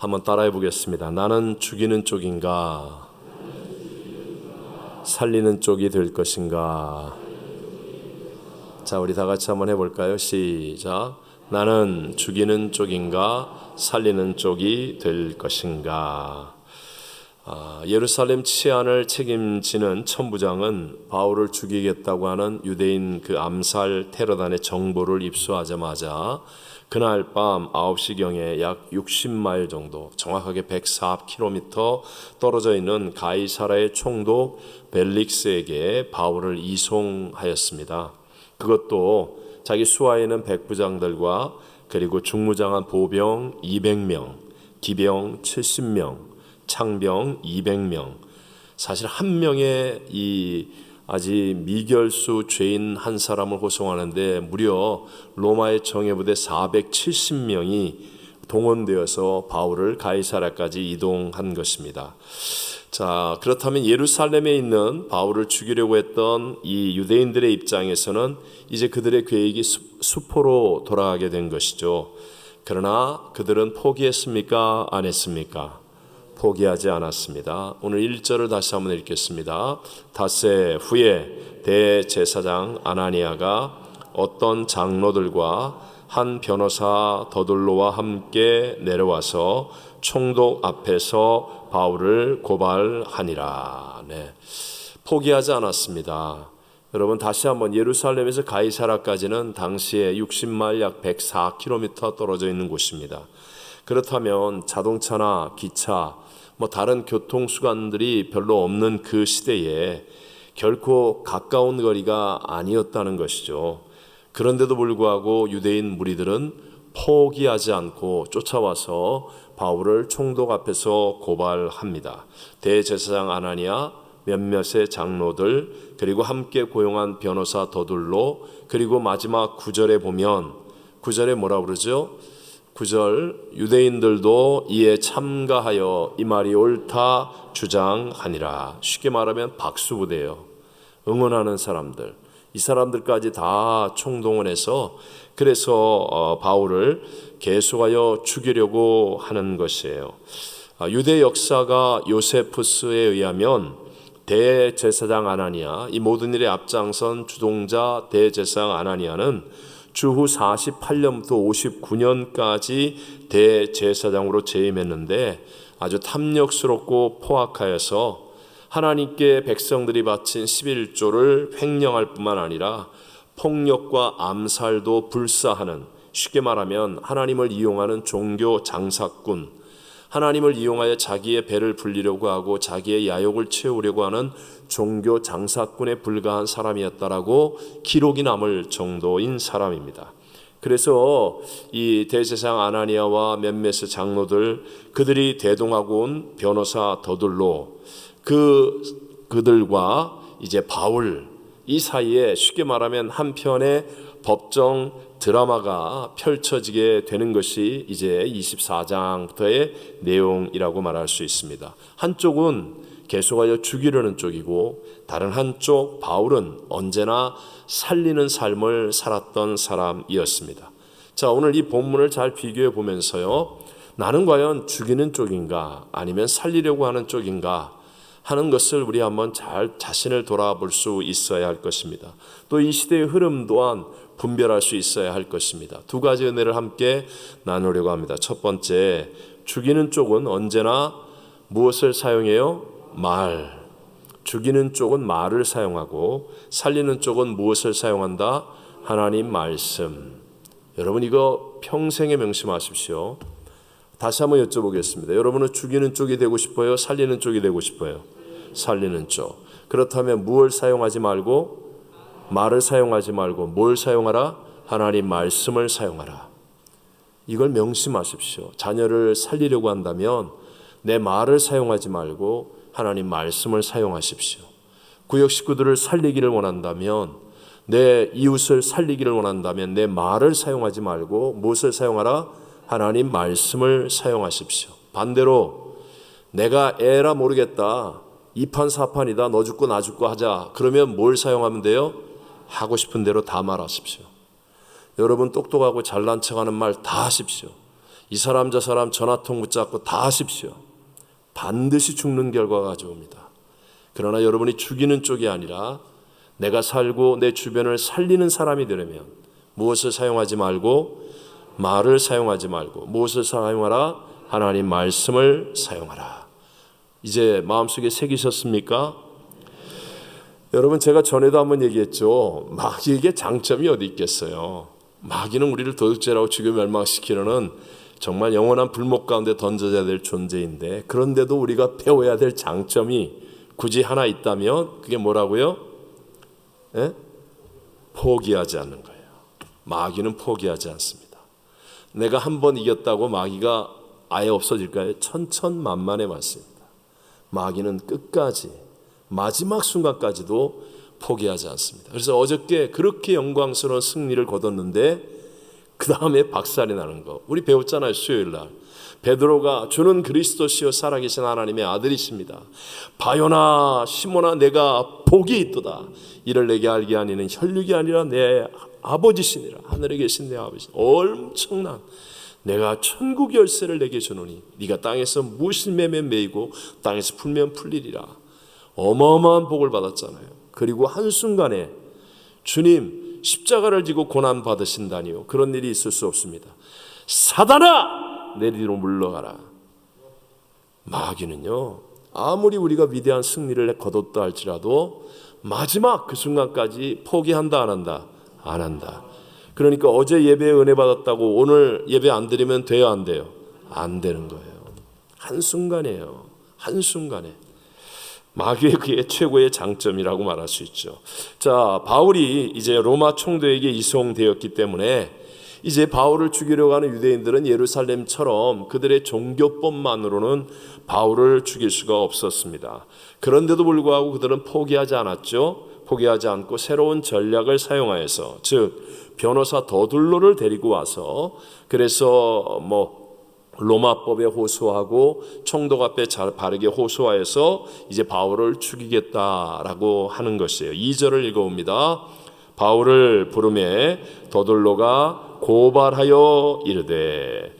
한번 따라해 보겠습니다. 나는 죽이는 쪽인가? 살리는 쪽이 될 것인가? 자, 우리 다 같이 한번 해볼까요? 시작. 나는 죽이는 쪽인가? 살리는 쪽이 될 것인가? 예루살렘 치안을 책임지는 천부장은 바울을 죽이겠다고 하는 유대인 그 암살 테러단의 정보를 입수하자마자 그날 밤 9시경에 약 60마일 정도, 정확하게 104km 떨어져 있는 가이사라의 총독 벨릭스에게 바울을 이송하였습니다. 그것도 자기 수하에 있는 백부장들과 그리고 중무장한 보병 200명, 기병 70명, 창병 200명, 사실 한 명의 이 아직 미결수 죄인 한 사람을 호송하는데 무려 로마의 정예부대 470명이 동원되어서 바울을 가이사라까지 이동한 것입니다. 자, 그렇다면 예루살렘에 있는 바울을 죽이려고 했던 이 유대인들의 입장에서는 이제 그들의 계획이 수포로 돌아가게 된 것이죠. 그러나 그들은 포기했습니까? 안 했습니까? 포기하지 않았습니다. 오늘 1절을 다시 한번 읽겠습니다. 닷새 후에 대제사장 아나니아가 어떤 장로들과 한 변호사 더둘로와 함께 내려와서 총독 앞에서 바울을 고발하니라. 포기하지 않았습니다. 여러분, 다시 한번 예루살렘에서 가이사라까지는 당시에 60마일 약 104km 떨어져 있는 곳입니다. 그렇다면 자동차나 기차, 다른 교통수단들이 별로 없는 그 시대에 결코 가까운 거리가 아니었다는 것이죠. 그런데도 불구하고 유대인 무리들은 포기하지 않고 쫓아와서 바울을 총독 앞에서 고발합니다. 대제사장 아나니아, 몇몇의 장로들, 그리고 함께 고용한 변호사 더둘로, 그리고 마지막 9절에 보면 9절에 뭐라 그러죠? 9절, 유대인들도 이에 참가하여 이 말이 옳다 주장하니라. 쉽게 말하면 박수부대요. 응원하는 사람들, 이 사람들까지 다 총동원해서 그래서 바울을 계속하여 죽이려고 하는 것이에요. 유대 역사가 요세푸스에 의하면 대제사장 아나니아, 이 모든 일에 앞장선 주동자 대제사장 아나니아는 주후 48년부터 59년까지 대제사장으로 재임했는데 아주 탐욕스럽고 포악하여서 하나님께 백성들이 바친 11조를 횡령할 뿐만 아니라 폭력과 암살도 불사하는, 쉽게 말하면 하나님을 이용하는 종교 장사꾼, 하나님을 이용하여 자기의 배를 불리려고 하고 자기의 야욕을 채우려고 하는 종교 장사꾼에 불과한 사람이었다라고 기록이 남을 정도인 사람입니다. 그래서 이 대제사장 아나니아와 몇몇의 장로들, 그들이 대동하고 온 변호사 더둘로, 그들과 이제 바울, 이 사이에 쉽게 말하면 한 편의 법정 드라마가 펼쳐지게 되는 것이 이제 24장부터의 내용이라고 말할 수 있습니다. 한쪽은 계속하여 죽이려는 쪽이고 다른 한쪽 바울은 언제나 살리는 삶을 살았던 사람이었습니다. 자, 오늘 이 본문을 잘 비교해 보면서요, 나는 과연 죽이는 쪽인가 아니면 살리려고 하는 쪽인가 하는 것을 우리 한번 잘 자신을 돌아볼 수 있어야 할 것입니다. 또 이 시대의 흐름 또한 분별할 수 있어야 할 것입니다. 두 가지 은혜를 함께 나누려고 합니다. 첫 번째, 죽이는 쪽은 언제나 무엇을 사용해요? 말. 죽이는 쪽은 말을 사용하고 살리는 쪽은 무엇을 사용한다? 하나님 말씀. 여러분, 이거 평생에 명심하십시오. 다시 한번 여쭤보겠습니다. 여러분은 죽이는 쪽이 되고 싶어요? 살리는 쪽이 되고 싶어요? 살리는 쪽. 그렇다면 무엇을 사용하지 말고? 말을 사용하지 말고 뭘 사용하라? 하나님 말씀을 사용하라. 이걸 명심하십시오. 자녀를 살리려고 한다면 내 말을 사용하지 말고 하나님 말씀을 사용하십시오. 구역 식구들을 살리기를 원한다면, 내 이웃을 살리기를 원한다면 내 말을 사용하지 말고 무엇을 사용하라? 하나님 말씀을 사용하십시오. 반대로 내가 에라 모르겠다, 이판사판이다, 너 죽고 나 죽고 하자, 그러면 뭘 사용하면 돼요? 하고 싶은 대로 다 말하십시오. 여러분, 똑똑하고 잘난 척하는 말 다 하십시오. 이 사람 저 사람 전화통 붙잡고 다 하십시오. 반드시 죽는 결과가 가져옵니다. 그러나 여러분이 죽이는 쪽이 아니라 내가 살고 내 주변을 살리는 사람이 되려면 무엇을 사용하지 말고, 말을 사용하지 말고 무엇을 사용하라? 하나님 말씀을 사용하라. 이제 마음속에 새기셨습니까? 여러분, 제가 전에도 한번 얘기했죠. 마귀에게 장점이 어디 있겠어요. 마귀는 우리를 도둑질하고 죽여 멸망시키려는 정말 영원한 불목 가운데 던져져야 될 존재인데, 그런데도 우리가 배워야 될 장점이 굳이 하나 있다면 그게 뭐라고요? 포기하지 않는 거예요. 마귀는 포기하지 않습니다. 내가 한 번 이겼다고 마귀가 아예 없어질까요? 천천만만의 말씀입니다. 마귀는 끝까지, 마지막 순간까지도 포기하지 않습니다. 그래서 어저께 그렇게 영광스러운 승리를 거뒀는데 그 다음에 박살이 나는 거 우리 배웠잖아요. 수요일날 베드로가 주는 그리스도시요 살아계신 하나님의 아들이십니다. 바요나 시몬아 내가 복이 있도다. 이를 내게 알게 하니는 혈육이 아니라 내 아버지시니라. 하늘에 계신 내 아버지. 엄청난, 내가 천국 열쇠를 내게 주노니 네가 땅에서 무엇을 매면 매이고 땅에서 풀면 풀리리라. 어마어마한 복을 받았잖아요. 그리고 한순간에 주님 십자가를 지고 고난 받으신다니요. 그런 일이 있을 수 없습니다. 사단아 내 뒤로 물러가라. 마귀는요, 아무리 우리가 위대한 승리를 거뒀다 할지라도 마지막 그 순간까지 포기한다 안 한다? 안 한다. 그러니까 어제 예배에 은혜 받았다고 오늘 예배 안 드리면 돼요 안 돼요? 안 되는 거예요. 한순간이에요. 한순간에. 마귀의 그의 최고의 장점이라고 말할 수 있죠. 자, 바울이 이제 로마 총독에게 이송되었기 때문에 이제 바울을 죽이려고 하는 유대인들은 예루살렘처럼 그들의 종교법만으로는 바울을 죽일 수가 없었습니다. 그런데도 불구하고 그들은 포기하지 않았죠. 포기하지 않고 새로운 전략을 사용하여서, 즉 변호사 더둘로를 데리고 와서, 그래서 로마법에 호소하고 총독 앞에 잘 바르게 호소하여서 이제 바울을 죽이겠다라고 하는 것이에요. 2절을 읽어봅니다. 바울을 부르매 더둘로가 고발하여 이르되,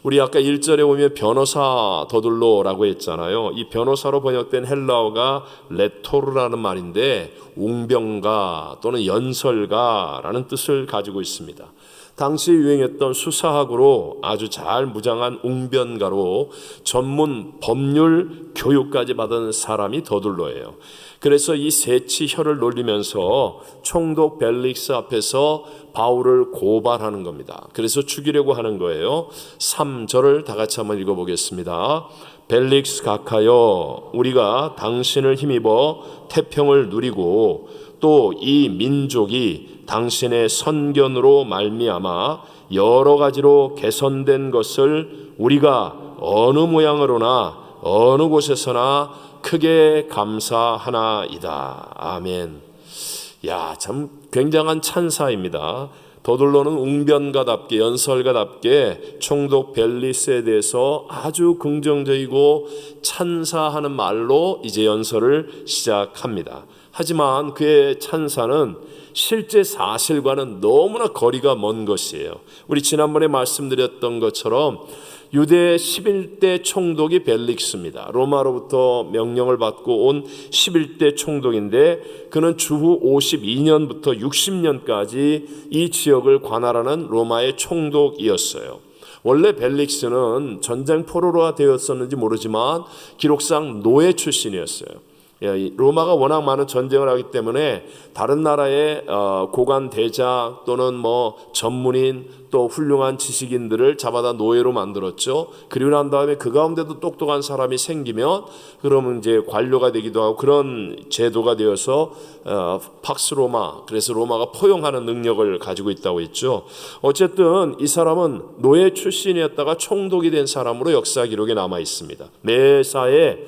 우리 아까 1절에 보면 변호사 더둘로라고 했잖아요. 이 변호사로 번역된 헬라어가 레토르라는 말인데 웅병가 또는 연설가라는 뜻을 가지고 있습니다. 당시 유행했던 수사학으로 아주 잘 무장한 웅변가로 전문 법률 교육까지 받은 사람이 더둘로예요. 그래서 이 세치 혀를 놀리면서 총독 벨릭스 앞에서 바울을 고발하는 겁니다. 그래서 죽이려고 하는 거예요. 3절을 다 같이 한번 읽어보겠습니다. 벨릭스 각하여 우리가 당신을 힘입어 태평을 누리고 또 이 민족이 당신의 선견으로 말미암아 여러 가지로 개선된 것을 우리가 어느 모양으로나 어느 곳에서나 크게 감사하나이다. 아멘. 야, 참 굉장한 찬사입니다. 더둘로는 웅변가답게 연설가답게 총독 벨리스에 대해서 아주 긍정적이고 찬사하는 말로 이제 연설을 시작합니다. 하지만 그의 찬사는 실제 사실과는 너무나 거리가 먼 것이에요. 우리 지난번에 말씀드렸던 것처럼 유대 11대 총독이 벨릭스입니다. 로마로부터 명령을 받고 온 11대 총독인데 그는 주후 52년부터 60년까지 이 지역을 관할하는 로마의 총독이었어요. 원래 벨릭스는 전쟁 포로가 되었었는지 모르지만 기록상 노예 출신이었어요. 로마가 워낙 많은 전쟁을 하기 때문에 다른 나라의 고관 대작 또는 전문인 또 훌륭한 지식인들을 잡아다 노예로 만들었죠. 그리고 난 다음에 그 가운데도 똑똑한 사람이 생기면 그러면 이제 관료가 되기도 하고 그런 제도가 되어서 팍스 로마, 그래서 로마가 포용하는 능력을 가지고 있다고 했죠. 어쨌든 이 사람은 노예 출신이었다가 총독이 된 사람으로 역사 기록에 남아 있습니다. 매사에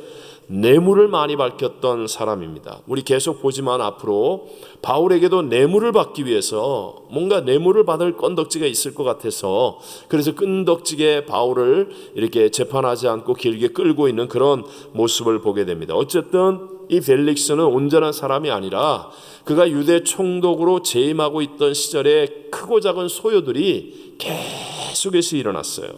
뇌물을 많이 밝혔던 사람입니다. 우리 계속 보지만 앞으로 바울에게도 뇌물을 받기 위해서 뭔가 뇌물을 받을 건덕지가 있을 것 같아서 그래서 끈덕지게 바울을 이렇게 재판하지 않고 길게 끌고 있는 그런 모습을 보게 됩니다. 어쨌든 이 벨릭스는 온전한 사람이 아니라 그가 유대 총독으로 재임하고 있던 시절에 크고 작은 소요들이 계속해서 일어났어요.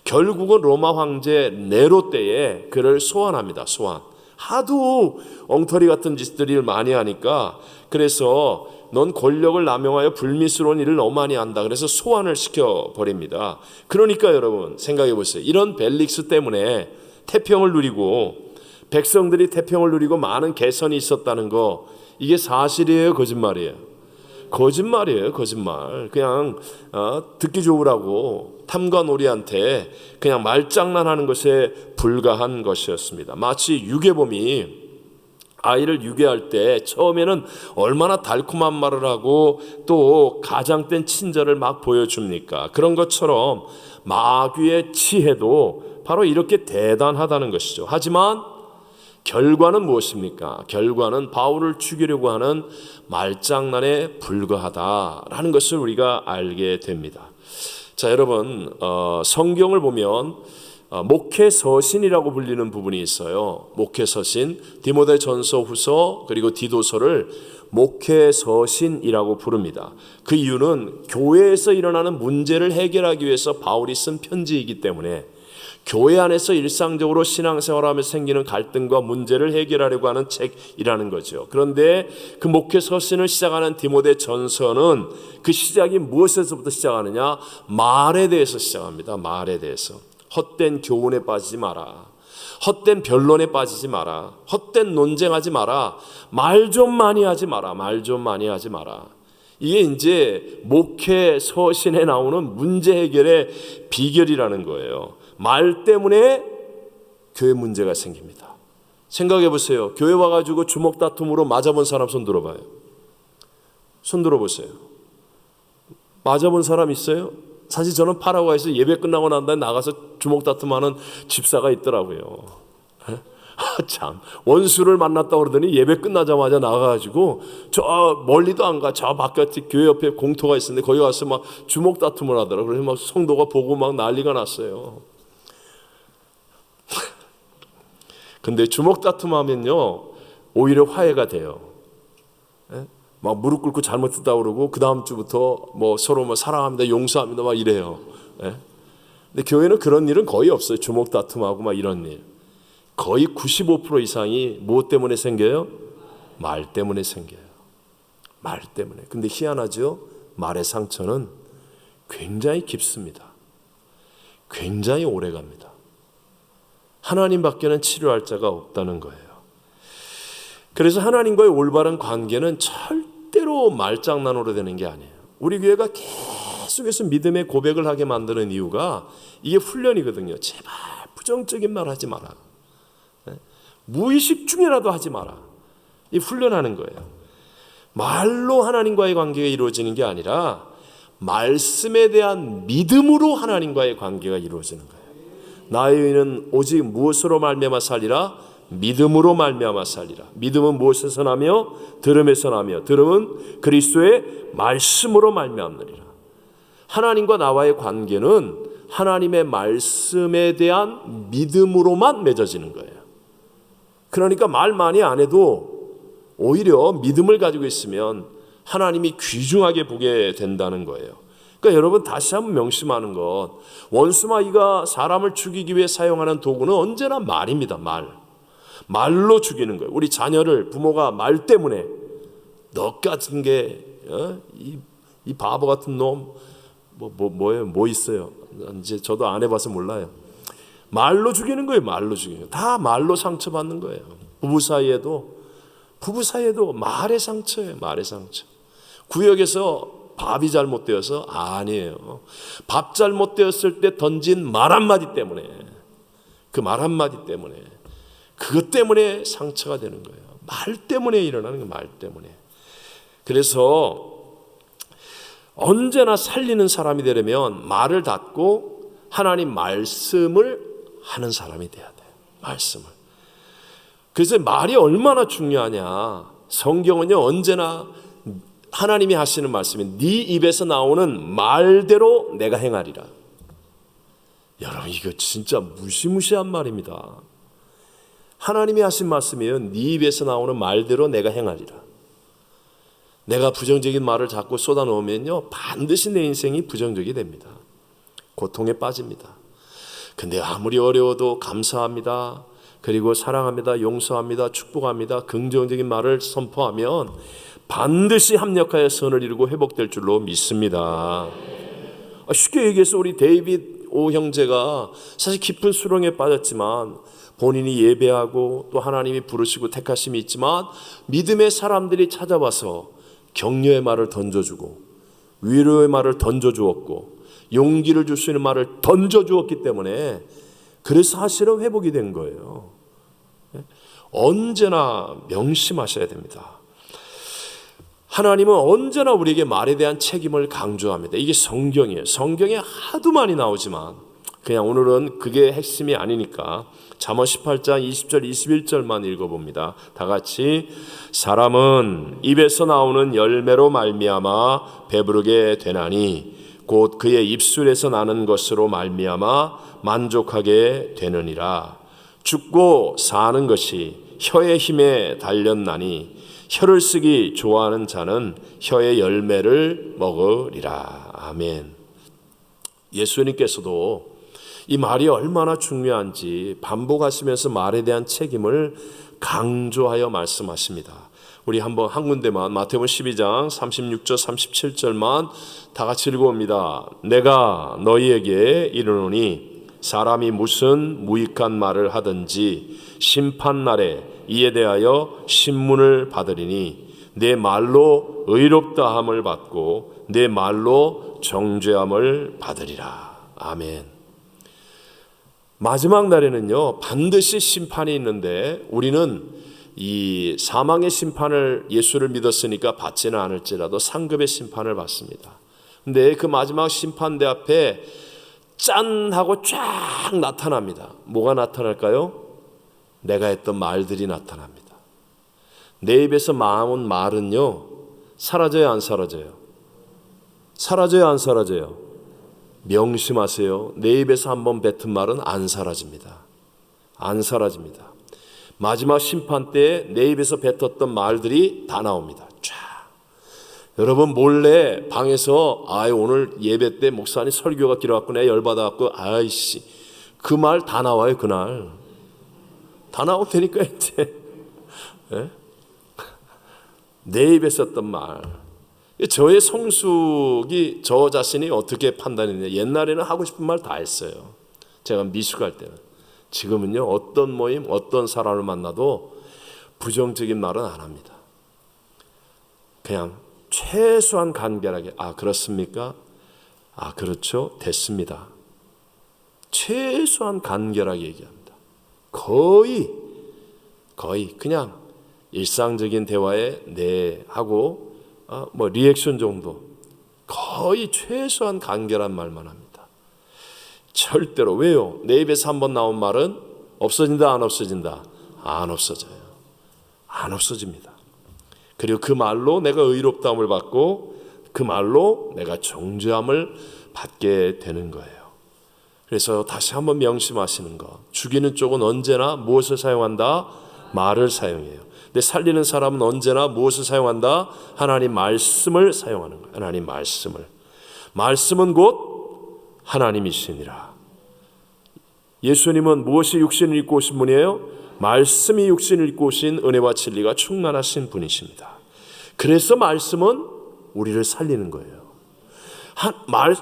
결국은 로마 황제 네로 때에 그를 소환합니다. 소환. 하도 엉터리 같은 짓들을 많이 하니까 그래서 넌 권력을 남용하여 불미스러운 일을 너무 많이 한다. 그래서 소환을 시켜버립니다. 그러니까 여러분 생각해 보세요. 이런 벨릭스 때문에 태평을 누리고 백성들이 태평을 누리고 많은 개선이 있었다는 거, 이게 사실이에요, 거짓말이에요? 거짓말이에요, 거짓말. 그냥 듣기 좋으라고 탐관오리한테 그냥 말장난하는 것에 불과한 것이었습니다. 마치 유괴범이 아이를 유괴할 때 처음에는 얼마나 달콤한 말을 하고 또 가장된 친절을 막 보여줍니까? 그런 것처럼 마귀의 지혜도 바로 이렇게 대단하다는 것이죠. 하지만 결과는 무엇입니까? 결과는 바울을 죽이려고 하는 말장난에 불과하다라는 것을 우리가 알게 됩니다. 자, 여러분, 성경을 보면 목회서신이라고 불리는 부분이 있어요. 목회서신, 디모데전서, 후서 그리고 디도서를 목회서신이라고 부릅니다. 그 이유는 교회에서 일어나는 문제를 해결하기 위해서 바울이 쓴 편지이기 때문에, 교회 안에서 일상적으로 신앙생활하면서 생기는 갈등과 문제를 해결하려고 하는 책이라는 거죠. 그런데 그 목회서신을 시작하는 디모데전서는 그 시작이 무엇에서부터 시작하느냐? 말에 대해서 시작합니다. 말에 대해서. 헛된 교훈에 빠지지 마라. 헛된 변론에 빠지지 마라. 헛된 논쟁하지 마라. 말 좀 많이 하지 마라. 말 좀 많이 하지 마라. 이게 이제 목회 서신에 나오는 문제 해결의 비결이라는 거예요. 말 때문에 교회 문제가 생깁니다. 생각해 보세요. 교회 와가지고 주먹 다툼으로 맞아본 사람 손 들어봐요. 손 들어보세요. 맞아본 사람 있어요? 사실 저는 파라과이에서 예배 끝나고 난 다음에 나가서 주먹 다툼하는 집사가 있더라고요. 참, 원수를 만났다고 그러더니 예배 끝나자마자 나가가지고 저 멀리도 안 가. 저 바깥에 교회 옆에 공터가 있었는데 거기 가서 막 주먹 다툼을 하더라고요. 그래서 막 성도가 보고 막 난리가 났어요. 근데 주먹 다툼하면요 오히려 화해가 돼요. 막 무릎 꿇고 잘못했다 그러고 그 다음 주부터 뭐 서로 뭐 사랑합니다, 용서합니다 막 이래요. 근데 교회는 그런 일은 거의 없어요. 주먹 다툼하고 막 이런 일 거의 95% 이상이 무엇 때문에 생겨요? 말 때문에 생겨요. 말 때문에. 근데 희한하죠? 말의 상처는 굉장히 깊습니다. 굉장히 오래 갑니다. 하나님밖에는 치료할 자가 없다는 거예요. 그래서 하나님과의 올바른 관계는 절대로 말장난으로 되는 게 아니에요. 우리 교회가 계속해서 믿음의 고백을 하게 만드는 이유가 이게 훈련이거든요. 제발 부정적인 말 하지 마라. 무의식 중이라도 하지 마라. 이 훈련하는 거예요. 말로 하나님과의 관계가 이루어지는 게 아니라 말씀에 대한 믿음으로 하나님과의 관계가 이루어지는 거예요. 나의 의는 오직 무엇으로 말미암아 살리라? 믿음으로 말미암아 살리라. 믿음은 무엇에서 나며? 들음에서 나며 들음은 그리스도의 말씀으로 말미암느니라. 하나님과 나와의 관계는 하나님의 말씀에 대한 믿음으로만 맺어지는 거예요. 그러니까 말 많이 안 해도 오히려 믿음을 가지고 있으면 하나님이 귀중하게 보게 된다는 거예요. 그러니까 여러분 다시 한번 명심하는 것, 원수마귀가 사람을 죽이기 위해 사용하는 도구는 언제나 말입니다. 말로 죽이는 거예요. 우리 자녀를 부모가 말 때문에 너 같은 게 이 바보 같은 놈 뭐예요? 뭐 있어요? 이제 저도 안 해봐서 몰라요. 말로 죽이는 거예요. 말로 죽이는 거예요. 다 말로 상처받는 거예요. 부부 사이에도 말의 상처예요. 말의 상처. 구역에서 밥이 잘못되어서 아니에요. 밥 잘못되었을 때 던진 말 한마디 때문에, 그 말 한마디 때문에, 그것 때문에 상처가 되는 거예요. 말 때문에 일어나는 거예요. 말 때문에. 그래서 언제나 살리는 사람이 되려면 말을 닫고 하나님 말씀을 하는 사람이 돼야 돼요. 말씀을. 그래서 말이 얼마나 중요하냐. 성경은요 언제나 하나님이 하시는 말씀이 네 입에서 나오는 말대로 내가 행하리라. 여러분 이거 진짜 무시무시한 말입니다. 하나님이 하신 말씀이에요. 네 입에서 나오는 말대로 내가 행하리라. 내가 부정적인 말을 자꾸 쏟아놓으면요 반드시 내 인생이 부정적이 됩니다. 고통에 빠집니다. 근데 아무리 어려워도 감사합니다, 그리고 사랑합니다, 용서합니다, 축복합니다, 긍정적인 말을 선포하면 반드시 합력하여 선을 이루고 회복될 줄로 믿습니다. 쉽게 얘기해서 우리 데이빗 오 형제가 사실 깊은 수렁에 빠졌지만 본인이 예배하고 또 하나님이 부르시고 택하심이 있지만 믿음의 사람들이 찾아와서 격려의 말을 던져주고 위로의 말을 던져주었고 용기를 줄 수 있는 말을 던져주었기 때문에 그래서 사실은 회복이 된 거예요. 언제나 명심하셔야 됩니다. 하나님은 언제나 우리에게 말에 대한 책임을 강조합니다. 이게 성경이에요. 성경에 하도 많이 나오지만 그냥 오늘은 그게 핵심이 아니니까 잠언 18장 20절 21절만 읽어봅니다. 다 같이. 사람은 입에서 나오는 열매로 말미암아 배부르게 되나니 곧 그의 입술에서 나는 것으로 말미암아 만족하게 되느니라. 죽고 사는 것이 혀의 힘에 달렸나니 혀를 쓰기 좋아하는 자는 혀의 열매를 먹으리라. 아멘. 예수님께서도 이 말이 얼마나 중요한지 반복하시면서 말에 대한 책임을 강조하여 말씀하십니다. 우리 한번 한 군데만 마태복음 12장 36절 37절만 다 같이 읽어봅니다. 내가 너희에게 이르노니 사람이 무슨 무익한 말을 하든지 심판날에 이에 대하여 신문을 받으리니 내 말로 의롭다함을 받고 내 말로 정죄함을 받으리라. 아멘. 마지막 날에는요 반드시 심판이 있는데 우리는 이 사망의 심판을 예수를 믿었으니까 받지는 않을지라도 상급의 심판을 받습니다. 근데 그 마지막 심판대 앞에 짠 하고 쫙 나타납니다. 뭐가 나타날까요? 내가 했던 말들이 나타납니다. 내 입에서 나온 말은요 사라져요, 안 사라져요? 사라져요, 안 사라져요? 명심하세요. 내 입에서 한번 뱉은 말은 안 사라집니다. 안 사라집니다. 마지막 심판 때에 내 입에서 뱉었던 말들이 다 나옵니다. 쫙. 여러분 몰래 방에서 오늘 예배 때 목사님 설교가 길어갖고 내가 열받아갖고 아이씨 그 말 다 나와요. 그날 다 나오니까 이제 내 입에 썼던 말. 저의 성숙이 저 자신이 어떻게 판단했냐. 옛날에는 하고 싶은 말 다 했어요. 제가 미숙할 때는. 지금은요 어떤 모임 어떤 사람을 만나도 부정적인 말은 안 합니다. 그냥 최소한 간결하게 그렇습니까? 그렇죠. 됐습니다. 최소한 간결하게 얘기합니다. 거의 그냥 일상적인 대화에 네 하고 리액션 정도 거의 최소한 간결한 말만 합니다. 절대로. 왜요? 내 입에서 한번 나온 말은 없어진다 안 없어진다? 안 없어져요. 안 없어집니다. 그리고 그 말로 내가 의롭다함을 받고 그 말로 내가 정죄함을 받게 되는 거예요. 그래서 다시 한번 명심하시는 것. 죽이는 쪽은 언제나 무엇을 사용한다? 말을 사용해요. 근데 살리는 사람은 언제나 무엇을 사용한다? 하나님 말씀을 사용하는 거예요. 하나님 말씀을. 말씀은 곧 하나님이시니라. 예수님은 무엇이 육신을 입고 오신 분이에요? 말씀이 육신을 입고 오신 은혜와 진리가 충만하신 분이십니다. 그래서 말씀은 우리를 살리는 거예요.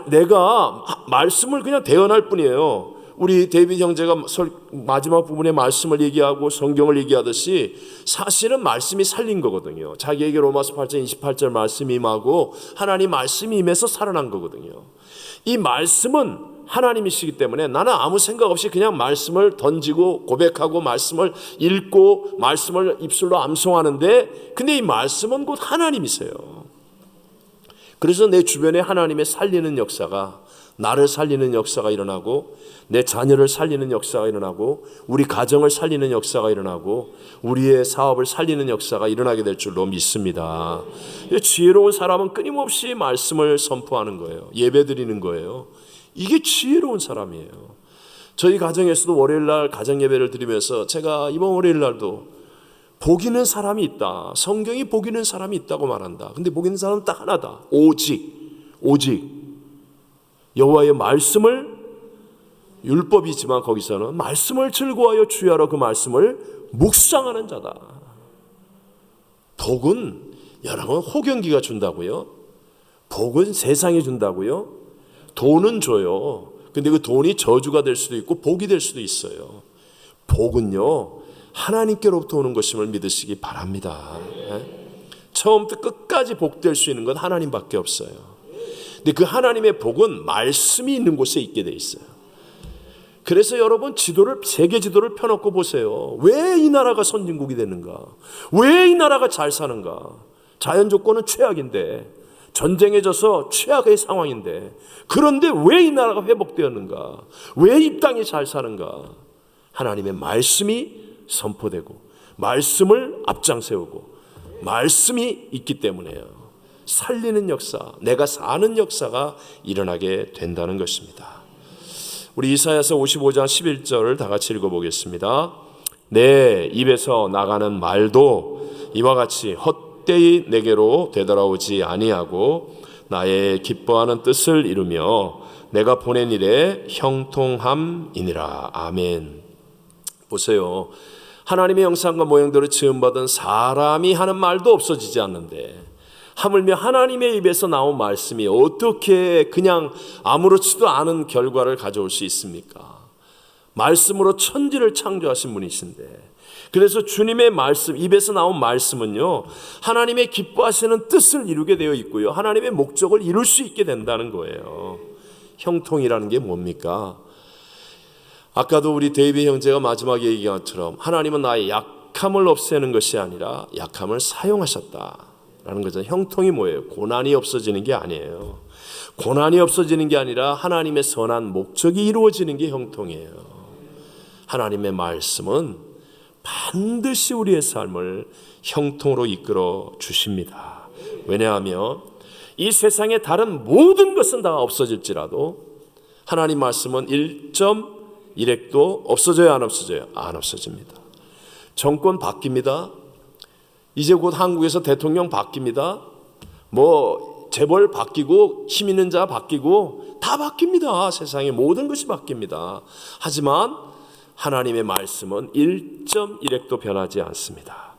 내가 말씀을 그냥 대언할 뿐이에요. 우리 데이빗 형제가 마지막 부분에 말씀을 얘기하고 성경을 얘기하듯이 사실은 말씀이 살린 거거든요. 자기에게 로마서 8장 28절 말씀이 임하고 하나님 말씀이 임해서 살아난 거거든요. 이 말씀은 하나님이시기 때문에 나는 아무 생각 없이 그냥 말씀을 던지고 고백하고 말씀을 읽고 말씀을 입술로 암송하는데 근데 이 말씀은 곧 하나님이세요. 그래서 내 주변에 하나님의 살리는 역사가 나를 살리는 역사가 일어나고 내 자녀를 살리는 역사가 일어나고 우리 가정을 살리는 역사가 일어나고 우리의 사업을 살리는 역사가 일어나게 될 줄로 믿습니다. 지혜로운 사람은 끊임없이 말씀을 선포하는 거예요. 예배드리는 거예요. 이게 지혜로운 사람이에요. 저희 가정에서도 월요일날 가정예배를 드리면서 제가 이번 월요일날도 복 있는 사람이 있다. 성경이 복 있는 사람이 있다고 말한다. 근데 복 있는 사람은 딱 하나다. 오직 여호와의 말씀을 율법이지만 거기서는 말씀을 즐거워하여 주야로 그 말씀을 묵상하는 자다. 복은 여러분 호경기가 준다고요? 복은 세상이 준다고요? 돈은 줘요. 근데 그 돈이 저주가 될 수도 있고 복이 될 수도 있어요. 복은요 하나님께로부터 오는 것임을 믿으시기 바랍니다. 처음부터 끝까지 복될 수 있는 건 하나님밖에 없어요. 근데 그 하나님의 복은 말씀이 있는 곳에 있게 돼 있어요. 그래서 여러분 세계 지도를 펴놓고 보세요. 왜 이 나라가 선진국이 되는가? 왜 이 나라가 잘 사는가? 자연 조건은 최악인데, 전쟁에 져서 최악의 상황인데, 그런데 왜 이 나라가 회복되었는가? 왜 이 땅이 잘 사는가? 하나님의 말씀이 선포되고 말씀을 앞장 세우고 말씀이 있기 때문에요. 살리는 역사, 내가 사는 역사가 일어나게 된다는 것입니다. 우리 이사야서 55장 11절을 다 같이 읽어보겠습니다. 내 입에서 나가는 말도 이와 같이 헛되이 내게로 되돌아오지 아니하고 나의 기뻐하는 뜻을 이루며 내가 보낸 일에 형통함이니라. 아멘. 보세요. 하나님의 형상과 모양대로 지음받은 사람이 하는 말도 없어지지 않는데, 하물며 하나님의 입에서 나온 말씀이 어떻게 그냥 아무렇지도 않은 결과를 가져올 수 있습니까? 말씀으로 천지를 창조하신 분이신데, 그래서 주님의 말씀, 입에서 나온 말씀은요 하나님의 기뻐하시는 뜻을 이루게 되어 있고요, 하나님의 목적을 이룰 수 있게 된다는 거예요. 형통이라는 게 뭡니까? 아까도 우리 데이비 형제가 마지막에 얘기한 것처럼 하나님은 나의 약함을 없애는 것이 아니라 약함을 사용하셨다라는 거죠. 형통이 뭐예요? 고난이 없어지는 게 아니에요. 고난이 없어지는 게 아니라 하나님의 선한 목적이 이루어지는 게 형통이에요. 하나님의 말씀은 반드시 우리의 삶을 형통으로 이끌어 주십니다. 왜냐하면 이 세상의 다른 모든 것은 다 없어질지라도 하나님 말씀은 1.1핵도 없어져요, 안 없어져요? 안 없어집니다. 정권 바뀝니다. 이제 곧 한국에서 대통령 바뀝니다. 재벌 바뀌고 힘 있는 자 바뀌고 다 바뀝니다. 세상의 모든 것이 바뀝니다. 하지만 하나님의 말씀은 1.1핵도 변하지 않습니다.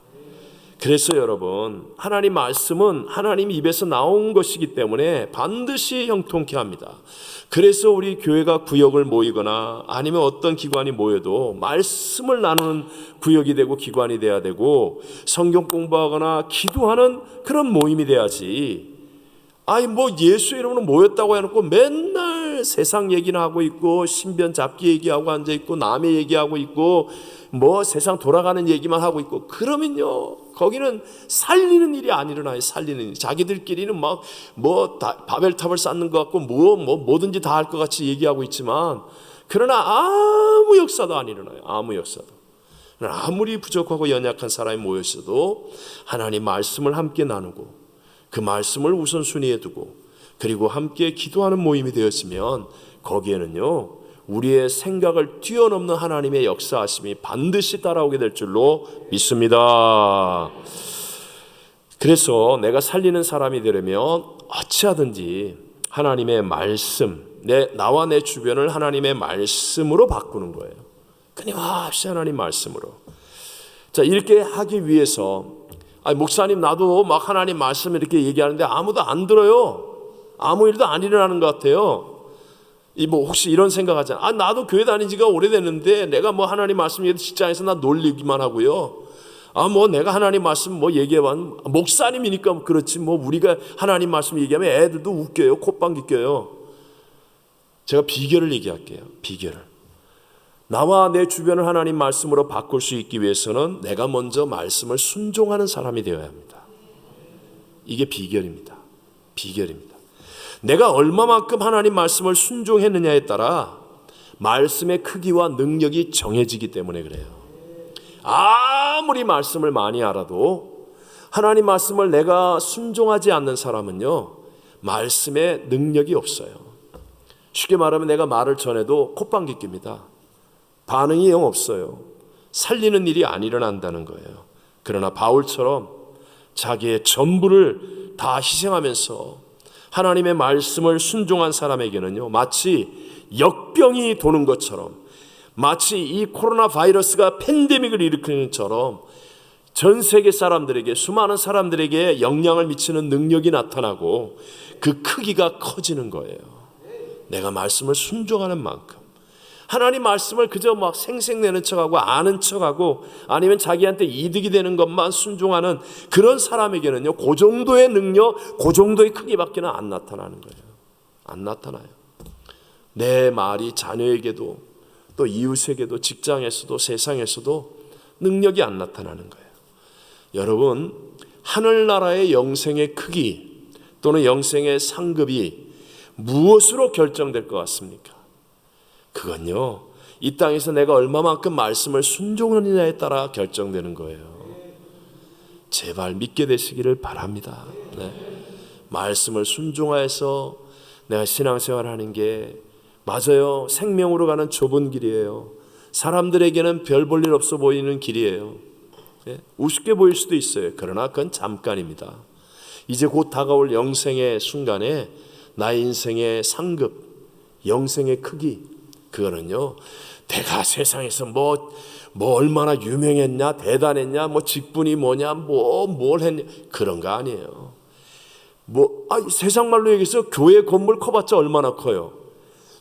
그래서 여러분, 하나님 말씀은 하나님 입에서 나온 것이기 때문에 반드시 형통케 합니다. 그래서 우리 교회가 구역을 모이거나 아니면 어떤 기관이 모여도 말씀을 나누는 구역이 되고 기관이 돼야 되고, 성경 공부하거나 기도하는 그런 모임이 돼야지. 예수 이름으로 모였다고 해놓고 맨날 세상 얘기나 하고 있고, 신변 잡기 얘기하고 앉아있고, 남의 얘기하고 있고, 세상 돌아가는 얘기만 하고 있고, 그러면요 거기는 살리는 일이 안 일어나요. 살리는 일. 자기들끼리는 바벨탑을 쌓는 것 같고 뭐든지 다 할 것 같이 얘기하고 있지만, 그러나 아무 역사도 안 일어나요. 아무 역사도. 아무리 부족하고 연약한 사람이 모였어도 하나님 말씀을 함께 나누고 그 말씀을 우선순위에 두고 그리고 함께 기도하는 모임이 되었으면, 거기에는요 우리의 생각을 뛰어넘는 하나님의 역사하심이 반드시 따라오게 될 줄로 믿습니다. 그래서 내가 살리는 사람이 되려면 어찌하든지 하나님의 말씀, 나와 내 주변을 하나님의 말씀으로 바꾸는 거예요. 끊임없이 하나님 말씀으로. 자, 이렇게 하기 위해서 목사님 나도 막 하나님 말씀 이렇게 얘기하는데 아무도 안 들어요. 아무 일도 안 일어나는 것 같아요. 혹시 이런 생각하잖아. 나도 교회 다닌 지가 오래됐는데 내가 하나님 말씀 얘기해도 직장에서 나 놀리기만 하고요. 내가 하나님 말씀 얘기해봤는 목사님이니까 그렇지 우리가 하나님 말씀 얘기하면 애들도 웃겨요. 콧방귀 껴요. 제가 비결을 얘기할게요. 비결을. 나와 내 주변을 하나님 말씀으로 바꿀 수 있기 위해서는 내가 먼저 말씀을 순종하는 사람이 되어야 합니다. 이게 비결입니다. 비결입니다. 내가 얼마만큼 하나님 말씀을 순종했느냐에 따라 말씀의 크기와 능력이 정해지기 때문에 그래요. 아무리 말씀을 많이 알아도 하나님 말씀을 내가 순종하지 않는 사람은요 말씀의 능력이 없어요. 쉽게 말하면 내가 말을 전해도 콧방귀 낍니다. 반응이 영 없어요. 살리는 일이 안 일어난다는 거예요. 그러나 바울처럼 자기의 전부를 다 희생하면서 하나님의 말씀을 순종한 사람에게는요, 마치 역병이 도는 것처럼, 마치 이 코로나 바이러스가 팬데믹을 일으키는 것처럼 전 세계 사람들에게, 수많은 사람들에게 영향을 미치는 능력이 나타나고 그 크기가 커지는 거예요. 내가 말씀을 순종하는 만큼. 하나님 말씀을 그저 막 생색내는 척하고 아는 척하고 아니면 자기한테 이득이 되는 것만 순종하는 그런 사람에게는요, 그 정도의 능력, 그 정도의 크기밖에 안 나타나는 거예요. 안 나타나요. 내 말이 자녀에게도 또 이웃에게도 직장에서도 세상에서도 능력이 안 나타나는 거예요. 여러분, 하늘나라의 영생의 크기 또는 영생의 상급이 무엇으로 결정될 것 같습니까? 그건요, 이 땅에서 내가 얼마만큼 말씀을 순종하느냐에 따라 결정되는 거예요. 제발 믿게 되시기를 바랍니다. 네. 말씀을 순종하여서 내가 신앙생활하는 게 맞아요. 생명으로 가는 좁은 길이에요. 사람들에게는 별 볼 일 없어 보이는 길이에요. 네. 우습게 보일 수도 있어요. 그러나 그건 잠깐입니다. 이제 곧 다가올 영생의 순간에 나의 인생의 상급, 영생의 크기, 그거는요, 내가 세상에서 뭐 얼마나 유명했냐, 대단했냐, 뭐 직분이 뭐냐, 뭘 했냐, 그런 거 아니에요. 세상 말로 얘기해서 교회 건물 커봤자 얼마나 커요.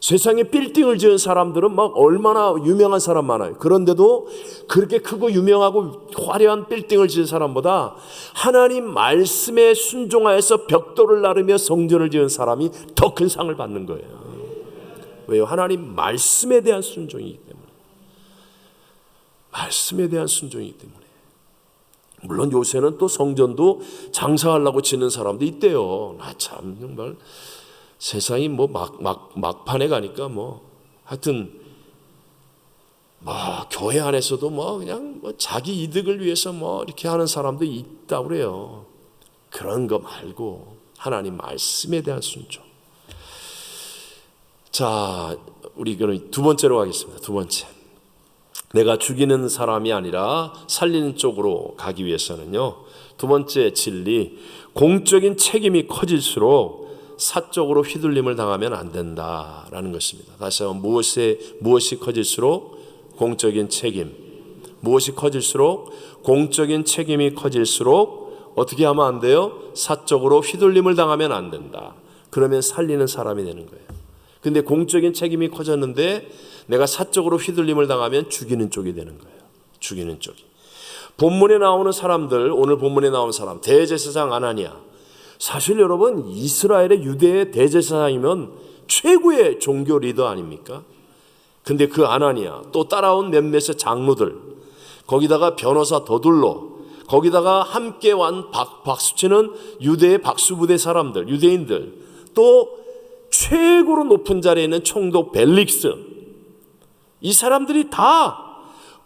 세상에 빌딩을 지은 사람들은 막 얼마나 유명한 사람 많아요. 그런데도 그렇게 크고 유명하고 화려한 빌딩을 지은 사람보다 하나님 말씀에 순종하여서 벽돌을 나르며 성전을 지은 사람이 더 큰 상을 받는 거예요. 왜요? 하나님 말씀에 대한 순종이기 때문에. 말씀에 대한 순종이기 때문에. 물론 요새는 또 성전도 장사하려고 짓는 사람도 있대요. 나 참 정말 세상이 뭐 막판에 가니까 하여튼 교회 안에서도 그냥 자기 이득을 위해서 이렇게 하는 사람도 있다고 그래요. 그런 거 말고 하나님 말씀에 대한 순종. 자, 우리 그럼 두 번째로 가겠습니다. 두 번째. 내가 죽이는 사람이 아니라 살리는 쪽으로 가기 위해서는요, 두 번째 진리, 공적인 책임이 커질수록 사적으로 휘둘림을 당하면 안 된다라는 것입니다. 다시 한번, 무엇이 커질수록 공적인 책임, 무엇이 커질수록 공적인 책임이 커질수록 어떻게 하면 안 돼요? 사적으로 휘둘림을 당하면 안 된다. 그러면 살리는 사람이 되는 거예요. 근데 공적인 책임이 커졌는데 내가 사적으로 휘둘림을 당하면 죽이는 쪽이 되는 거예요. 죽이는 쪽이. 본문에 나오는 사람들, 오늘 본문에 나오는 사람, 대제사장 아나니아. 사실 여러분, 이스라엘의 유대의 대제사장이면 최고의 종교 리더 아닙니까? 근데 그 아나니아, 또 따라온 몇몇의 장로들, 거기다가 변호사 더둘로, 거기다가 함께 완 박수치는 유대의 박수부대 사람들, 유대인들, 또 최고로 높은 자리에 있는 총독 벨릭스, 이 사람들이 다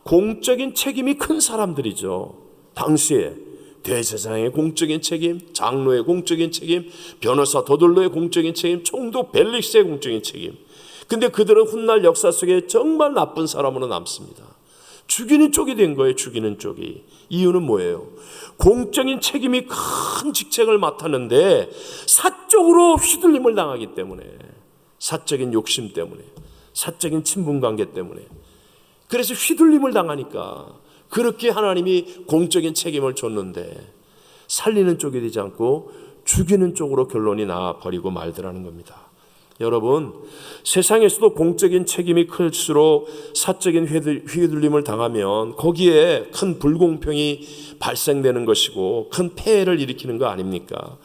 공적인 책임이 큰 사람들이죠. 당시에 대제사장의 공적인 책임, 장로의 공적인 책임, 변호사 더둘로의 공적인 책임, 총독 벨릭스의 공적인 책임. 근데 그들은 훗날 역사 속에 정말 나쁜 사람으로 남습니다. 죽이는 쪽이 된 거예요. 죽이는 쪽이. 이유는 뭐예요? 공적인 책임이 큰 직책을 맡았는데 사적으로 휘둘림을 당하기 때문에, 사적인 욕심 때문에, 사적인 친분관계 때문에, 그래서 휘둘림을 당하니까 그렇게 하나님이 공적인 책임을 줬는데 살리는 쪽이 되지 않고 죽이는 쪽으로 결론이 나버리고 말더라는 겁니다. 여러분, 세상에서도 공적인 책임이 클수록 사적인 휘둘림을 당하면 거기에 큰 불공평이 발생되는 것이고 큰 폐해를 일으키는 거 아닙니까?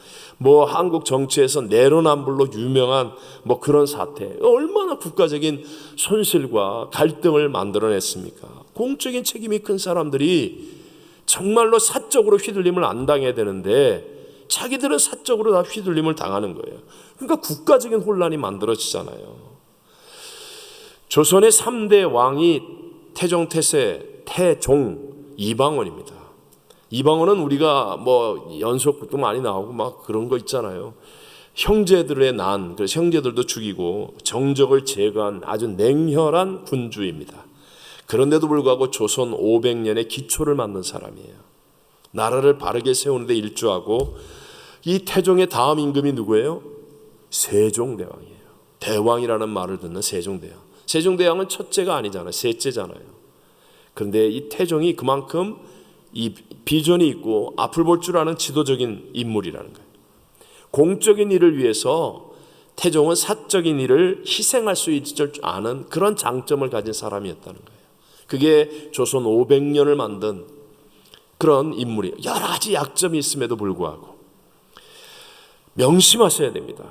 한국 정치에서 내로남불로 유명한 그런 사태, 얼마나 국가적인 손실과 갈등을 만들어냈습니까? 공적인 책임이 큰 사람들이 정말로 사적으로 휘둘림을 안 당해야 되는데 자기들은 사적으로 다 휘둘림을 당하는 거예요. 그러니까 국가적인 혼란이 만들어지잖아요. 조선의 3대 왕이 태종태세, 태종, 이방원입니다. 이방원은 우리가 연속극도 많이 나오고 그런 거 있잖아요. 형제들의 난, 그래서 형제들도 죽이고 정적을 제거한 아주 냉혈한 군주입니다. 그런데도 불구하고 조선 500년의 기초를 만든 사람이에요. 나라를 바르게 세우는데 일조하고, 이 태종의 다음 임금이 누구예요? 세종대왕이에요. 대왕이라는 말을 듣는 세종대왕. 세종대왕은 첫째가 아니잖아요. 셋째잖아요. 그런데 이 태종이 그만큼 이 비전이 있고 앞을 볼 줄 아는 지도적인 인물이라는 거예요. 공적인 일을 위해서 태종은 사적인 일을 희생할 수 있을 줄 아는 그런 장점을 가진 사람이었다는 거예요. 그게 조선 500년을 만든 그런 인물이에요. 여러 가지 약점이 있음에도 불구하고 명심하셔야 됩니다.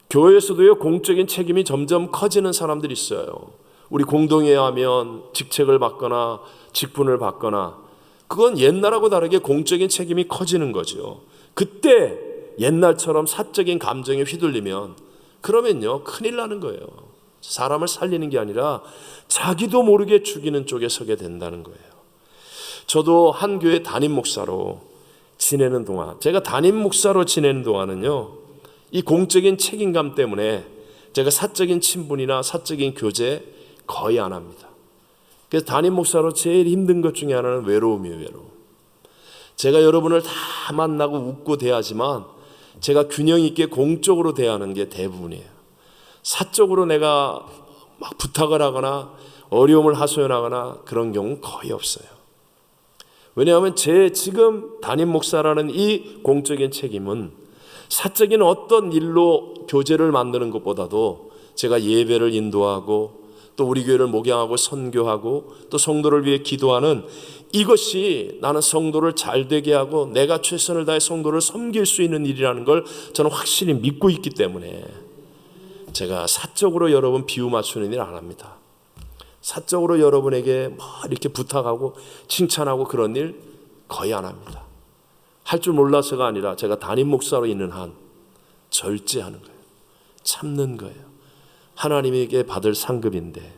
교회에서도요, 공적인 책임이 점점 커지는 사람들이 있어요. 우리 공동회에 하면 직책을 받거나 직분을 받거나, 그건 옛날하고 다르게 공적인 책임이 커지는 거죠. 그때 옛날처럼 사적인 감정에 휘둘리면, 그러면요 큰일 나는 거예요. 사람을 살리는 게 아니라 자기도 모르게 죽이는 쪽에 서게 된다는 거예요. 저도 한 교회 담임 목사로 지내는 동안, 제가 담임 목사로 지내는 동안은요, 이 공적인 책임감 때문에 제가 사적인 친분이나 사적인 교제 거의 안 합니다. 그래서 담임 목사로 제일 힘든 것 중에 하나는 외로움이에요. 외로움. 제가 여러분을 다 만나고 웃고 대하지만 제가 균형 있게 공적으로 대하는 게 대부분이에요. 사적으로 내가 막 부탁을 하거나 어려움을 하소연하거나 그런 경우는 거의 없어요. 왜냐하면 제 지금 담임 목사라는 이 공적인 책임은 사적인 어떤 일로 교제를 만드는 것보다도 제가 예배를 인도하고 또 우리 교회를 목양하고 선교하고 또 성도를 위해 기도하는, 이것이 나는 성도를 잘 되게 하고 내가 최선을 다해 성도를 섬길 수 있는 일이라는 걸 저는 확실히 믿고 있기 때문에 제가 사적으로 여러분 비유 맞추는 일 안 합니다. 사적으로 여러분에게 뭐 이렇게 부탁하고 칭찬하고 그런 일 거의 안 합니다. 할 줄 몰라서가 아니라 제가 담임 목사로 있는 한 절제하는 거예요. 참는 거예요. 하나님에게 받을 상급인데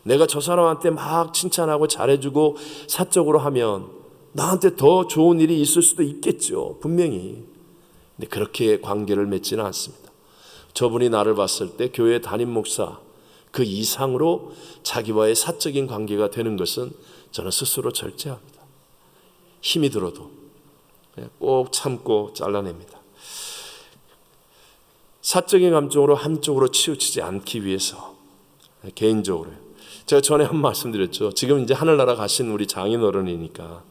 내가 저 사람한테 막 칭찬하고 잘해주고 사적으로 하면 나한테 더 좋은 일이 있을 수도 있겠죠. 분명히. 근데 그렇게 관계를 맺지는 않습니다. 저분이 나를 봤을 때 교회 담임 목사 그 이상으로 자기와의 사적인 관계가 되는 것은 저는 스스로 절제합니다. 힘이 들어도 꼭 참고 잘라냅니다. 사적인 감정으로 한쪽으로 치우치지 않기 위해서 개인적으로 제가 전에 한 말씀 드렸죠. 지금 이제 하늘나라 가신 우리 장인어른이니까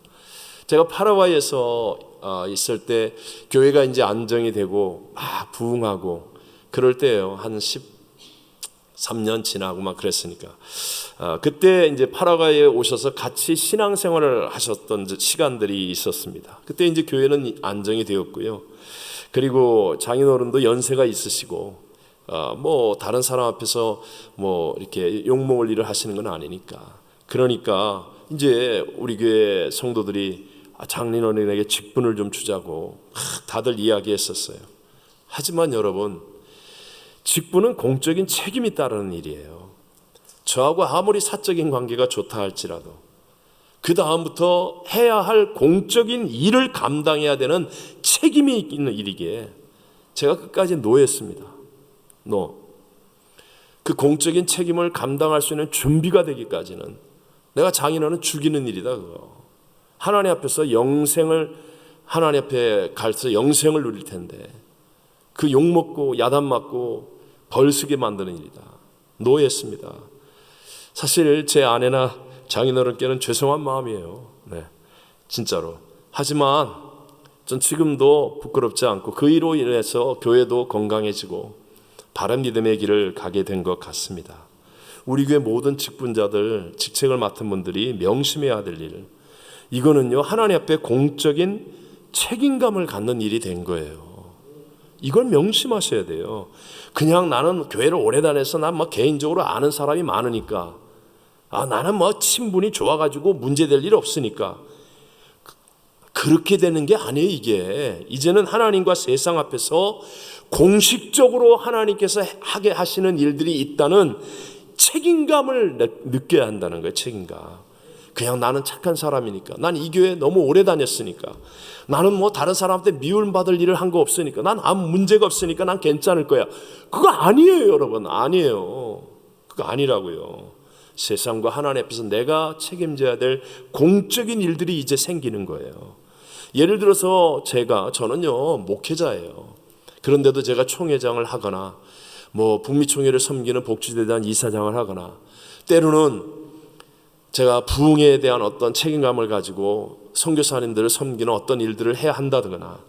제가 파라과이에서 있을 때 교회가 이제 안정이 되고 막 부흥하고 그럴 때예요. 한 13년 지나고 막 그랬으니까 그때 이제 파라과이에 오셔서 같이 신앙생활을 하셨던 시간들이 있었습니다. 그때 이제 교회는 안정이 되었고요. 그리고 장인어른도 연세가 있으시고 뭐 다른 사람 앞에서 뭐 이렇게 욕먹을 일을 하시는 건 아니니까, 그러니까 이제 우리 교회 성도들이 장인어른에게 직분을 좀 주자고 다들 이야기했었어요. 하지만 여러분, 직분은 공적인 책임이 따르는 일이에요. 저하고 아무리 사적인 관계가 좋다 할지라도 그 다음부터 해야 할 공적인 일을 감당해야 되는 책임이 있는 일이기에 제가 끝까지 노했습니다. 그 공적인 책임을 감당할 수 있는 준비가 되기까지는 내가 장인어른 죽이는 일이다. 그거 하나님 앞에서 영생을, 하나님 앞에 가서 영생을 누릴 텐데 그 욕먹고 야단 맞고 벌쓰게 만드는 일이다. 노했습니다. 사실 제 아내나 장인어른께는 죄송한 마음이에요. 네, 진짜로. 하지만 전 지금도 부끄럽지 않고 그 일로 인해서 교회도 건강해지고 바른 믿음의 길을 가게 된 것 같습니다. 우리 교회 모든 직분자들, 직책을 맡은 분들이 명심해야 될 일, 이거는요 하나님 앞에 공적인 책임감을 갖는 일이 된 거예요. 이걸 명심하셔야 돼요. 그냥 나는 교회를 오래 다녀서 난 뭐 개인적으로 아는 사람이 많으니까, 나는 뭐 친분이 좋아가지고 문제될 일 없으니까, 그렇게 되는 게 아니에요. 이게 이제는 하나님과 세상 앞에서 공식적으로 하나님께서 하게 하시는 일들이 있다는 책임감을 느껴야 한다는 거예요. 책임감. 그냥 나는 착한 사람이니까, 난 이 교회 너무 오래 다녔으니까, 나는 뭐 다른 사람한테 미움받을 일을 한 거 없으니까, 난 아무 문제가 없으니까 난 괜찮을 거야. 그거 아니에요. 여러분, 아니에요. 그거 아니라고요. 세상과 하나님 앞에서 내가 책임져야 될 공적인 일들이 이제 생기는 거예요. 예를 들어서 저는요 목회자예요. 그런데도 제가 총회장을 하거나 북미총회를 섬기는 복지대단 이사장을 하거나 때로는 제가 부흥에 대한 어떤 책임감을 가지고 선교사님들을 섬기는 어떤 일들을 해야 한다거나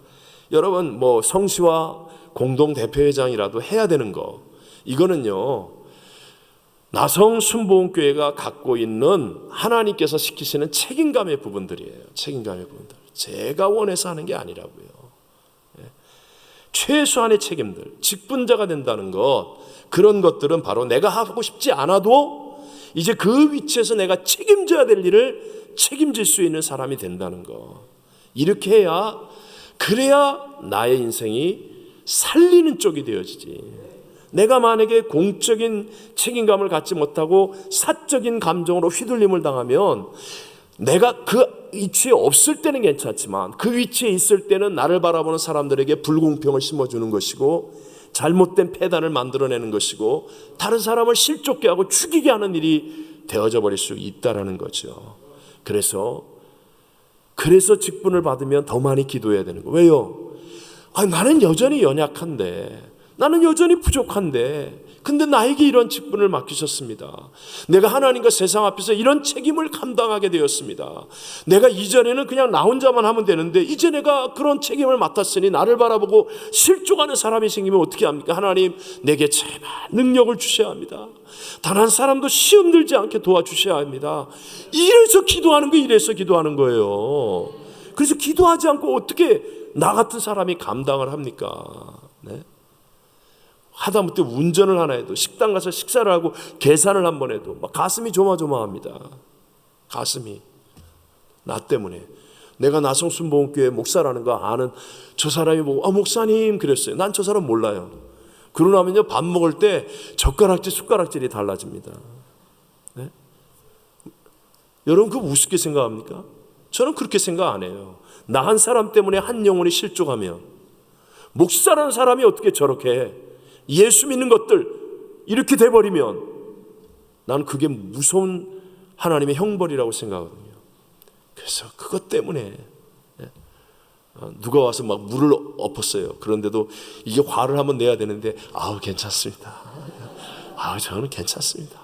여러분 성시와 공동대표회장이라도 해야 되는 거, 이거는요 나성 순복음교회가 갖고 있는 하나님께서 시키시는 책임감의 부분들이에요. 책임감의 부분들. 제가 원해서 하는 게 아니라고요. 최소한의 책임들, 직분자가 된다는 것, 그런 것들은 바로 내가 하고 싶지 않아도 이제 그 위치에서 내가 책임져야 될 일을 책임질 수 있는 사람이 된다는 것. 이렇게 해야, 그래야 나의 인생이 살리는 쪽이 되어지지. 내가 만약에 공적인 책임감을 갖지 못하고 사적인 감정으로 휘둘림을 당하면 내가 그 위치에 없을 때는 괜찮지만 그 위치에 있을 때는 나를 바라보는 사람들에게 불공평을 심어주는 것이고 잘못된 폐단을 만들어내는 것이고 다른 사람을 실족게 하고 죽이게 하는 일이 되어져 버릴 수 있다는 거죠. 그래서 직분을 받으면 더 많이 기도해야 되는 거예요. 왜요? 나는 여전히 연약한데, 나는 여전히 부족한데, 근데 나에게 이런 직분을 맡기셨습니다. 내가 하나님과 세상 앞에서 이런 책임을 감당하게 되었습니다. 내가 이전에는 그냥 나 혼자만 하면 되는데 이제 내가 그런 책임을 맡았으니 나를 바라보고 실족하는 사람이 생기면 어떻게 합니까? 하나님, 내게 제발 능력을 주셔야 합니다. 단 한 사람도 시험 들지 않게 도와주셔야 합니다. 이래서 기도하는 거예요. 그래서 기도하지 않고 어떻게 나 같은 사람이 감당을 합니까? 네? 하다못해 운전을 하나 해도, 식당 가서 식사를 하고 계산을 한번 해도 막 가슴이 조마조마합니다. 가슴이. 나 때문에. 내가 나성순복음교회 목사라는 거 아는 저 사람이 보고 목사님 그랬어요. 난 저 사람 몰라요. 그러고 나면요 밥 먹을 때 젓가락질 숟가락질이 달라집니다. 네? 여러분 그거 우습게 생각합니까? 저는 그렇게 생각 안 해요. 나 한 사람 때문에 한 영혼이 실족하면 목사라는 사람이 어떻게 저렇게 해? 예수 믿는 것들 이렇게 돼버리면 나는 그게 무서운 하나님의 형벌이라고 생각하거든요. 그래서 그것 때문에 누가 와서 막 물을 엎었어요. 그런데도 이게 화를 한번 내야 되는데 괜찮습니다. 저는 괜찮습니다.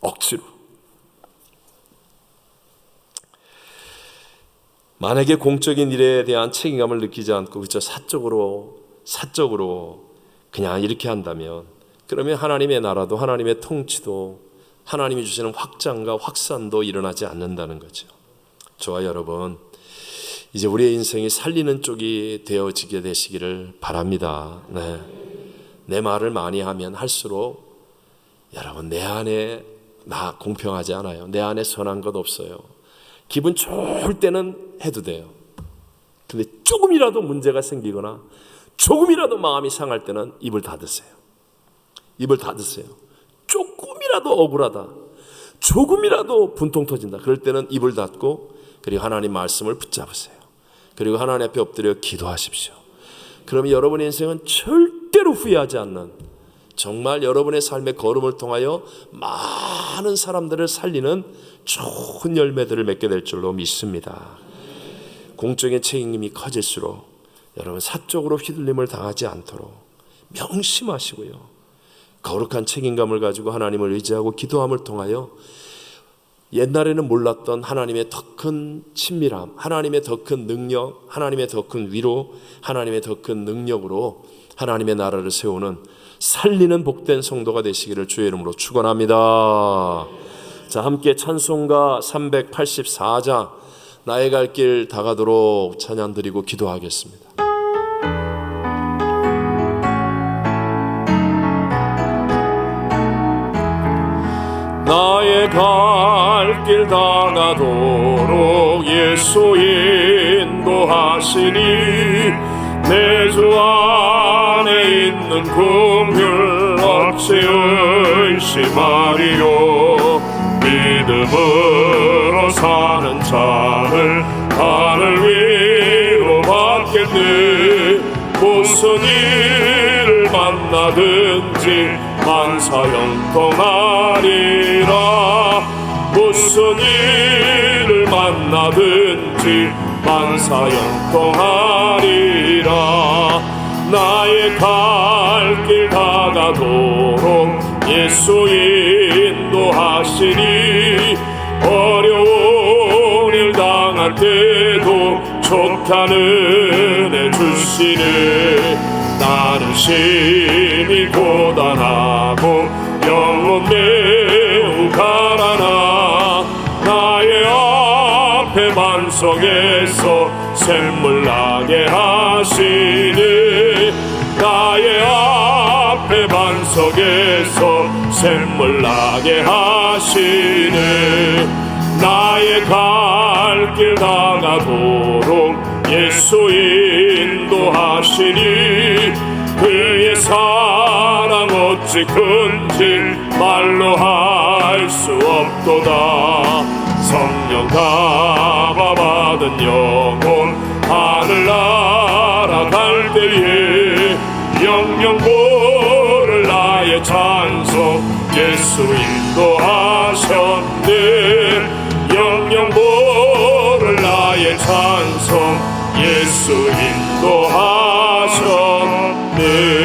억지로. 만약에 공적인 일에 대한 책임감을 느끼지 않고 그저 사적으로 그냥 이렇게 한다면, 그러면 하나님의 나라도 하나님의 통치도 하나님이 주시는 확장과 확산도 일어나지 않는다는 거죠. 저와 여러분, 이제 우리의 인생이 살리는 쪽이 되어지게 되시기를 바랍니다. 네. 내 말을 많이 하면 할수록 여러분, 내 안에 나 공평하지 않아요. 내 안에 선한 것 없어요. 기분 좋을 때는 해도 돼요. 근데 조금이라도 문제가 생기거나 조금이라도 마음이 상할 때는 입을 닫으세요. 입을 닫으세요. 조금이라도 억울하다, 조금이라도 분통 터진다, 그럴 때는 입을 닫고 그리고 하나님 말씀을 붙잡으세요. 그리고 하나님 앞에 엎드려 기도하십시오. 그러면 여러분의 인생은 절대로 후회하지 않는, 정말 여러분의 삶의 걸음을 통하여 많은 사람들을 살리는 좋은 열매들을 맺게 될 줄로 믿습니다. 공적인 책임이 커질수록 여러분 사적으로 휘둘림을 당하지 않도록 명심하시고요, 거룩한 책임감을 가지고 하나님을 의지하고 기도함을 통하여 옛날에는 몰랐던 하나님의 더 큰 친밀함, 하나님의 더 큰 능력, 하나님의 더 큰 위로, 하나님의 더 큰 능력으로 하나님의 나라를 세우는 살리는 복된 성도가 되시기를 주의 이름으로 축원합니다. 자, 함께 찬송가 384장 나의 갈 길 다가도록 찬양 드리고 기도하겠습니다. 나의 갈 길 다가도록 예수 인도하시니 내 주 안에 있는 긍휼 어찌 의심하리요. 믿음으로 사는 자를 하늘 위로 받겠네. 무슨 일을 만나든지 만사형통하리라. 무슨 일을 만나든지 만사 영통하리라. 나의 갈 길 다가도록 예수 인도하시니 어려운 일 당할 때도 족한 은혜 주시네. 나는 심히 고단하고 영혼 매우 가라나 나의 앞에 반석에서 샘물 나게 하시네. 나의 앞에 반석에서 샘물 나게 하시네. 나의 갈 길 다가도록 예수 인도하시니 그의 사랑 어찌 큰지 말로 할 수 없도다. 성령 감화받은 영혼 하늘 날아갈 때에 영영 고를 나의 찬송 예수 인도하셨네. 영영 고를 나의 찬송 예수 인도하셨네.